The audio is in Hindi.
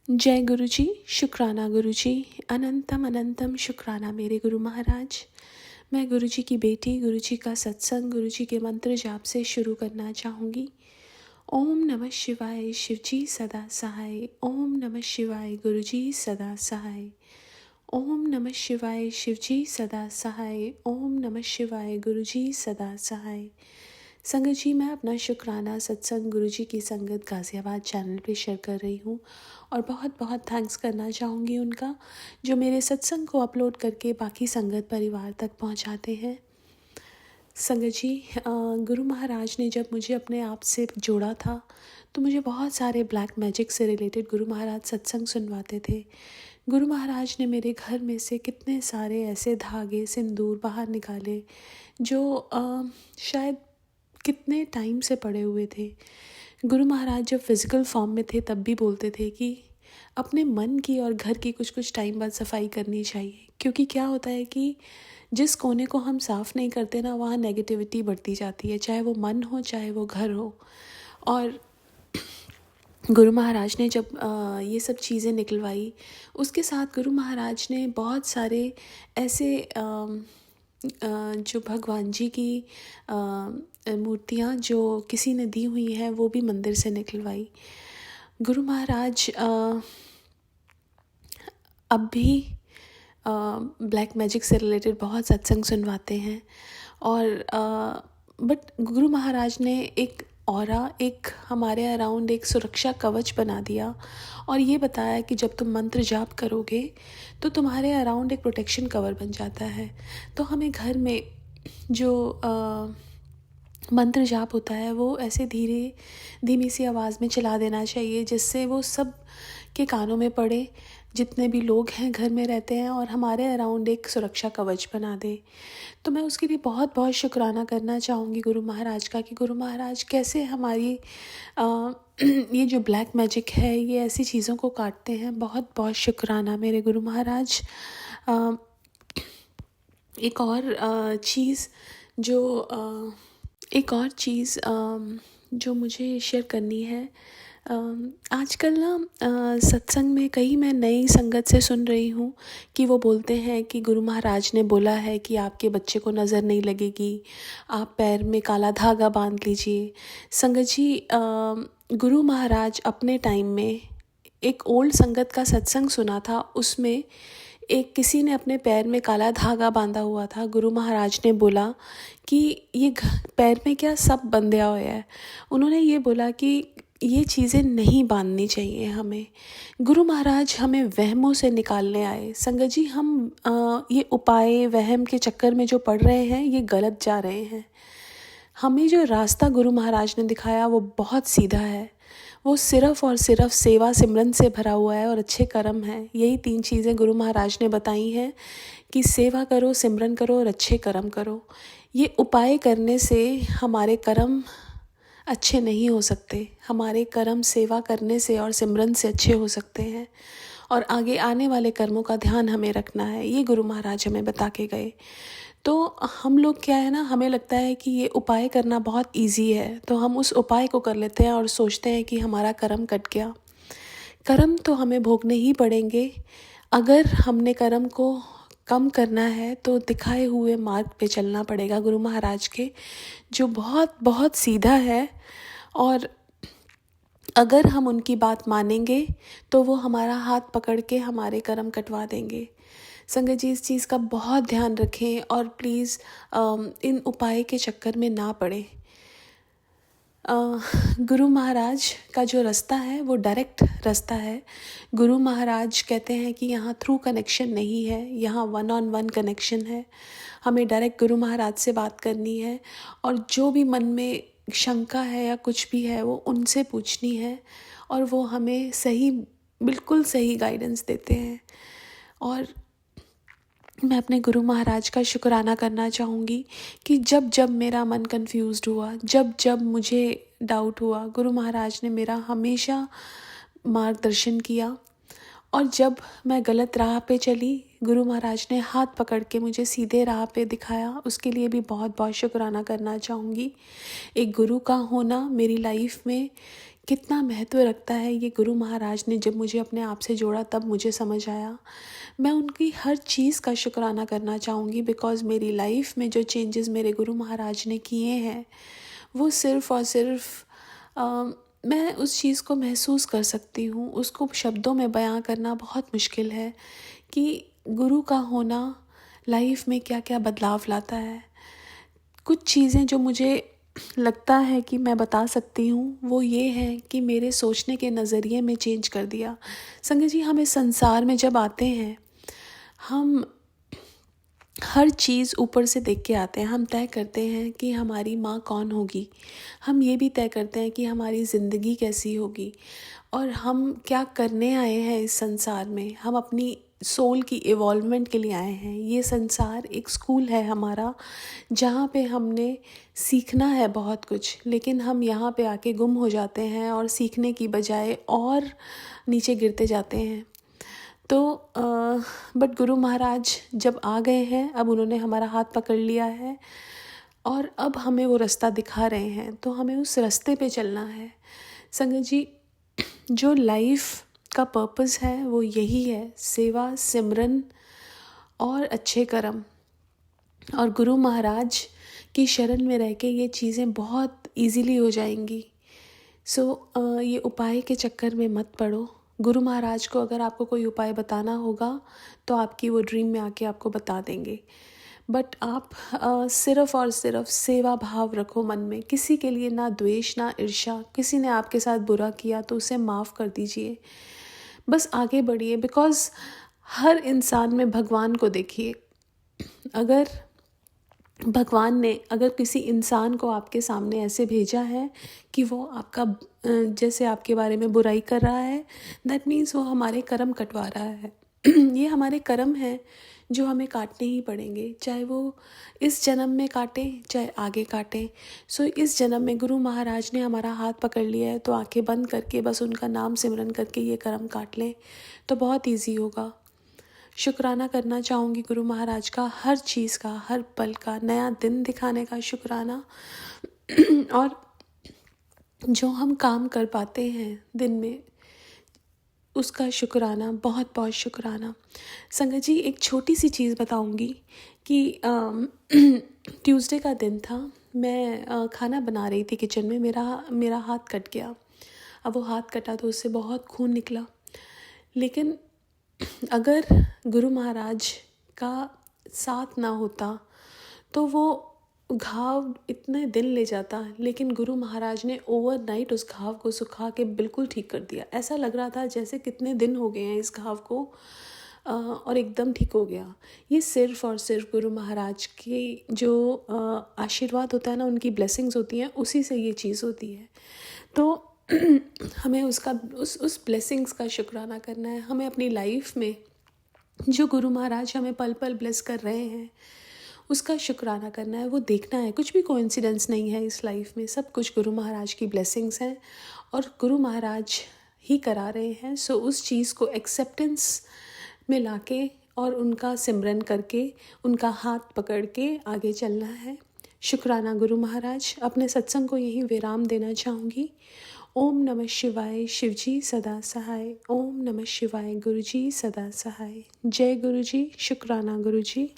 जय गुरु जी, शुक्राना गुरु जी, अनंतम अनंतम शुक्राना मेरे गुरु महाराज। मैं गुरु जी की बेटी गुरु जी का सत्संग गुरु जी के मंत्र जाप से शुरू करना चाहूँगी। ओम नमः शिवाय शिव जी सदा सहाय। ओम नमः शिवाय गुरु जी सदा सहाय। ओम नमः शिवाय शिव जी सदा सहाय। ओम नमः शिवाय गुरु जी सदा सहाय। संगत जी, मैं अपना शुक्राना सत्संग गुरु जी की संगत गाज़ियाबाद चैनल पे शेयर कर रही हूँ और बहुत बहुत थैंक्स करना चाहूँगी उनका, जो मेरे सत्संग को अपलोड करके बाकी संगत परिवार तक पहुँचाते हैं। संगत जी, गुरु महाराज ने जब मुझे अपने आप से जोड़ा था तो मुझे बहुत सारे ब्लैक मैजिक से रिलेटेड गुरु महाराज सत्संग सुनवाते थे। गुरु महाराज ने मेरे घर में से कितने सारे ऐसे धागे सिंदूर बाहर निकाले जो शायद कितने टाइम से पड़े हुए थे। गुरु महाराज जब फिज़िकल फॉर्म में थे तब भी बोलते थे कि अपने मन की और घर की कुछ कुछ टाइम बाद सफाई करनी चाहिए, क्योंकि क्या होता है कि जिस कोने को हम साफ़ नहीं करते ना, वहाँ नेगेटिविटी बढ़ती जाती है, चाहे वो मन हो चाहे वो घर हो। और गुरु महाराज ने जब ये सब चीज़ें निकलवाई, उसके साथ गुरु महाराज ने बहुत सारे ऐसे जो भगवान जी की मूर्तियाँ जो किसी ने दी हुई हैं वो भी मंदिर से निकलवाई। गुरु महाराज अब भी ब्लैक मैजिक से रिलेटेड बहुत सत्संग सुनवाते हैं और बट गुरु महाराज ने एक ऑरा, एक हमारे अराउंड एक सुरक्षा कवच बना दिया और ये बताया कि जब तुम मंत्र जाप करोगे तो तुम्हारे अराउंड एक प्रोटेक्शन कवर बन जाता है। तो हमें घर में जो मंत्र जाप होता है वो ऐसे धीमी सी आवाज़ में चला देना चाहिए, जिससे वो सब के कानों में पड़े, जितने भी लोग हैं घर में रहते हैं, और हमारे अराउंड एक सुरक्षा कवच बना दे। तो मैं उसके लिए बहुत बहुत शुक्राना करना चाहूँगी गुरु महाराज का, कि गुरु महाराज कैसे हमारी ये जो ब्लैक मैजिक है ये ऐसी चीज़ों को काटते हैं। बहुत बहुत शुक्राना मेरे गुरु महाराज। एक और चीज़ जो मुझे शेयर करनी है, आजकल ना सत्संग में कई मैं नई संगत से सुन रही हूँ कि वो बोलते हैं कि गुरु महाराज ने बोला है कि आपके बच्चे को नज़र नहीं लगेगी, आप पैर में काला धागा बांध लीजिए। संगत जी, गुरु महाराज अपने टाइम में एक ओल्ड संगत का सत्संग सुना था, उसमें एक किसी ने अपने पैर में काला धागा बांधा हुआ था। गुरु महाराज ने बोला कि ये पैर में क्या सब बंधा हुआ है। उन्होंने ये बोला कि ये चीज़ें नहीं बांधनी चाहिए हमें। गुरु महाराज हमें वहमों से निकालने आए। संगत जी, हम ये उपाय वहम के चक्कर में जो पड़ रहे हैं ये गलत जा रहे हैं। हमें जो रास्ता गुरु महाराज ने दिखाया वो बहुत सीधा है, वो सिर्फ़ और सिर्फ सेवा सिमरन से भरा हुआ है और अच्छे कर्म हैं। यही 3 चीज़ें गुरु महाराज ने बताई हैं कि सेवा करो, सिमरन करो और अच्छे कर्म करो। ये उपाय करने से हमारे कर्म अच्छे नहीं हो सकते। हमारे कर्म सेवा करने से और सिमरन से अच्छे हो सकते हैं, और आगे आने वाले कर्मों का ध्यान हमें रखना है। ये गुरु महाराज हमें बता के गए। तो हम लोग क्या है ना, हमें लगता है कि ये उपाय करना बहुत इजी है, तो हम उस उपाय को कर लेते हैं और सोचते हैं कि हमारा कर्म कट गया। कर्म तो हमें भोगने ही पड़ेंगे। अगर हमने कर्म को कम करना है तो दिखाए हुए मार्ग पे चलना पड़ेगा गुरु महाराज के, जो बहुत बहुत सीधा है। और अगर हम उनकी बात मानेंगे तो वो हमारा हाथ पकड़ के हमारे कर्म कटवा देंगे। संगत जी, इस चीज़ का बहुत ध्यान रखें और प्लीज़ इन उपाय के चक्कर में ना पड़े। गुरु महाराज का जो रास्ता है वो डायरेक्ट रास्ता है। गुरु महाराज कहते हैं कि यहाँ थ्रू कनेक्शन नहीं है, यहाँ 1-on-1 कनेक्शन है। हमें डायरेक्ट गुरु महाराज से बात करनी है और जो भी मन में शंका है या कुछ भी है वो उनसे पूछनी है, और वो हमें बिल्कुल सही गाइडेंस देते हैं। और मैं अपने गुरु महाराज का शुक्राना करना चाहूँगी कि जब जब मेरा मन कंफ्यूज्ड हुआ, जब जब मुझे डाउट हुआ, गुरु महाराज ने मेरा हमेशा मार्गदर्शन किया। और जब मैं गलत राह पे चली, गुरु महाराज ने हाथ पकड़ के मुझे सीधे राह पे दिखाया। उसके लिए भी बहुत बहुत शुक्राना करना चाहूँगी। एक गुरु का होना मेरी लाइफ में कितना महत्व रखता है ये गुरु महाराज ने जब मुझे अपने आप से जोड़ा तब मुझे समझ आया। मैं उनकी हर चीज़ का शुक्राना करना चाहूँगी बिकॉज़ मेरी लाइफ में जो चेंजेस मेरे गुरु महाराज ने किए हैं वो सिर्फ़ और सिर्फ मैं उस चीज़ को महसूस कर सकती हूँ। उसको शब्दों में बयां करना बहुत मुश्किल है कि गुरु का होना लाइफ में क्या क्या बदलाव लाता है। कुछ चीज़ें जो मुझे लगता है कि मैं बता सकती हूँ वो ये है कि मेरे सोचने के नज़रिए में चेंज कर दिया। संगत जी, हम इस संसार में जब आते हैं हम हर चीज़ ऊपर से देख के आते हैं। हम तय करते हैं कि हमारी माँ कौन होगी, हम ये भी तय करते हैं कि हमारी ज़िंदगी कैसी होगी और हम क्या करने आए हैं इस संसार में। हम अपनी सोल की इवॉल्वमेंट के लिए आए हैं। ये संसार एक स्कूल है हमारा, जहाँ पे हमने सीखना है बहुत कुछ, लेकिन हम यहाँ पे आके गुम हो जाते हैं और सीखने की बजाय और नीचे गिरते जाते हैं। तो बट गुरु महाराज जब आ गए हैं, अब उन्होंने हमारा हाथ पकड़ लिया है और अब हमें वो रास्ता दिखा रहे हैं, तो हमें उस रास्ते पे चलना है। संगत जी, जो लाइफ का पर्पस है वो यही है, सेवा, सिमरन और अच्छे कर्म। और गुरु महाराज की शरण में रह के ये चीज़ें बहुत इजीली हो जाएंगी। ये उपाय के चक्कर में मत पड़ो। गुरु महाराज को अगर आपको कोई उपाय बताना होगा तो आपकी वो ड्रीम में आके आपको बता देंगे। बट आप सिर्फ़ और सिर्फ सेवा भाव रखो मन में। किसी के लिए ना द्वेष ना ईर्ष्या। किसी ने आपके साथ बुरा किया तो उसे माफ़ कर दीजिए, बस आगे बढ़िए। बिकॉज़ हर इंसान में भगवान को देखिए। अगर भगवान ने अगर किसी इंसान को आपके सामने ऐसे भेजा है कि वो आपका जैसे आपके बारे में बुराई कर रहा है, दैट मीन्स वो हमारे कर्म कटवा रहा है। ये हमारे कर्म हैं जो हमें काटने ही पड़ेंगे, चाहे वो इस जन्म में काटें चाहे आगे काटें। इस जन्म में गुरु महाराज ने हमारा हाथ पकड़ लिया है तो आंखें बंद करके बस उनका नाम सिमरन करके ये कर्म काट लें तो बहुत ईजी होगा। शुक्राना करना चाहूँगी गुरु महाराज का, हर चीज़ का, हर पल का, नया दिन दिखाने का शुक्राना। और जो हम काम कर पाते हैं दिन में उसका शुक्राना, बहुत बहुत शुक्राना। संगत जी, एक छोटी सी चीज़ बताऊँगी कि ट्यूसडे का दिन था। मैं खाना बना रही थी किचन में, मेरा हाथ कट गया। अब वो हाथ कटा तो उससे बहुत खून निकला, लेकिन अगर गुरु महाराज का साथ ना होता तो वो घाव इतने दिन ले जाता। लेकिन गुरु महाराज ने ओवरनाइट उस घाव को सुखा के बिल्कुल ठीक कर दिया। ऐसा लग रहा था जैसे कितने दिन हो गए हैं इस घाव को, और एकदम ठीक हो गया। ये सिर्फ़ और सिर्फ गुरु महाराज की जो आशीर्वाद होता है ना, उनकी ब्लेसिंग्स होती हैं, उसी से ये चीज़ होती है। तो हमें उस ब्लेसिंग्स का शुक्राना करना है। हमें अपनी लाइफ में जो गुरु महाराज हमें पल पल ब्लेस कर रहे हैं उसका शुक्राना करना है, वो देखना है। कुछ भी कोइंसिडेंस नहीं है इस लाइफ में, सब कुछ गुरु महाराज की ब्लेसिंग्स हैं और गुरु महाराज ही करा रहे हैं। उस चीज़ को एक्सेप्टेंस में लाके और उनका सिमरन करके, उनका हाथ पकड़ के आगे चलना है। शुक्राना गुरु महाराज। अपने सत्संग को यहीं विराम देना चाहूँगी। ओम नमः शिवाय, शिवजी सदा सहाय। ओम नमः शिवाय, गुरुजी सदा सहाय। जय गुरुजी। शुक्राना गुरुजी।